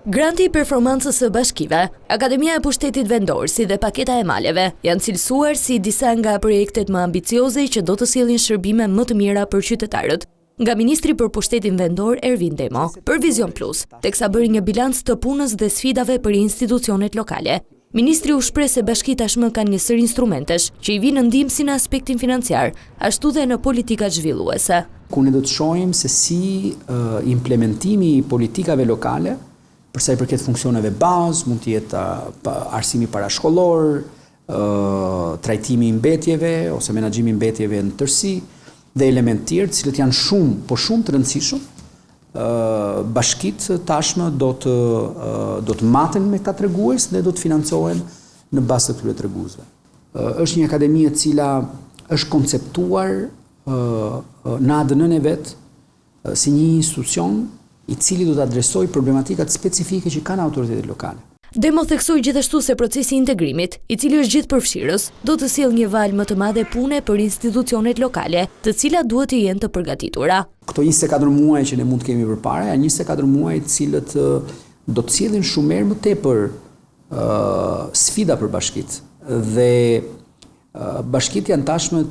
Granti i performancës së bashkive, Akademia e Pushtetit Vendor si dhe paketa e maleve janë cilësuar si disa nga projektet më ambicioze që do të sjellin shërbime më të mira për qytetarët, nga Ministri për Pushtetin Vendor Ervin Demo, për Vision Plus, teksa bëri një bilanc të punës dhe sfidave për institucionet lokale. Ministri u shpreh se bashki tashmë kanë një sër instrumentesh që i vinë në ndihmë si në aspektin financiar, ashtu dhe në politikat zhvilluese. Ku ne do të shohim se si implementimi i politikave lokale për sa i përket funksioneve bazë, mund të jetë arsimi parashkollor, trajtimi i mbetjeve ose menaxhimi i mbetjeve në tërësi dhe elementë tjerë, të cilët janë shumë të rëndësishëm. Bashkitë tashmë do të maten me këta tregues dhe do të financohen në bazë të këtyre treguesve. Është një akademi e cila është konceptuar në ADN-n e vet si një institucion i cili do të adresoj problematikat specifike që kanë autoritetet lokale. Demo theksoi gjithashtu se procesi i integrimit, i cili është gjithëpërfshirës, do të sjellë një valë më të madhe pune për institucionet lokale, të cilat duhet të jenë të përgatitura. Këto 24 muaj që ne mund të kemi përpara, janë 24 muaj të cilët do të sjellin shumë herë më tepër sfida për bashkitë. Dhe bashkitë janë tashmë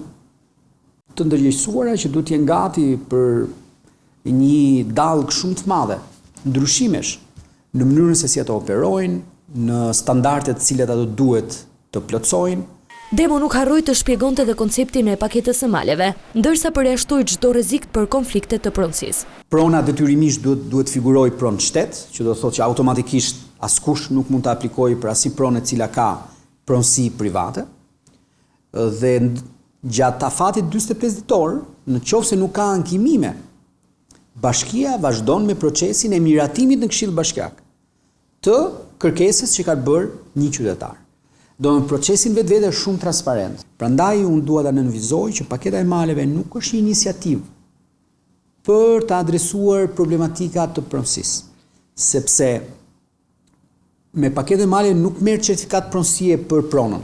të ndërgjegjësuara që duhet të jenë gati për një dallgë shumë të madhe, ndryshimesh në mënyrën se si ato operojnë, në standardet të cilat ato duhet të plotësojnë. Demo nuk harroi të shpjegonte edhe konceptin e paketës së maleve, ndërsa përjashtoi çdo rrezik për konflikte të pronësisë. Prona detyrimisht duhet figurojë pronë shtet, që do të thotë që automatikisht askush nuk mund të aplikojë për asnjë pronë e cila ka pronësi private. Dhe gjatë afatit 45 ditor, në qoftë se nuk ka ankimime, bashkia vazhdon me procesin e miratimit në Këshill Bashkiak të kërkesës që ka bërë një qytetar. Domethënë procesin vetvete është shumë transparent. Prandaj unë dua ta nënvizoj që paketa e maleve nuk është një iniciativë për të adresuar problematika të pronësisë, sepse me paketën e maleve nuk merr certifikat pronësie për pronën,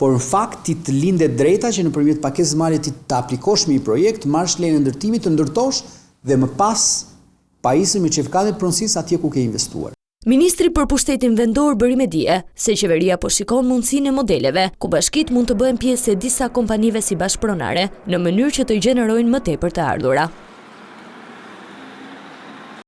por në fakt ti të lindet drejta që nëpërmjet paketës së maleve ti të aplikosh me një projekt, marrësh lejen e ndërtimit, të ndërtosh dhe më pas pajisën me certifikatin e pronësisë atje ku ke investuar. Ministri për Pushtetin Vendor bëri me dije se qeveria po shikon mundësinë e modeleve ku bashkitë mund të bëhen pjesë e disa kompanive si bashkëpronare në mënyrë që të gjenerojnë më tepër të ardhura.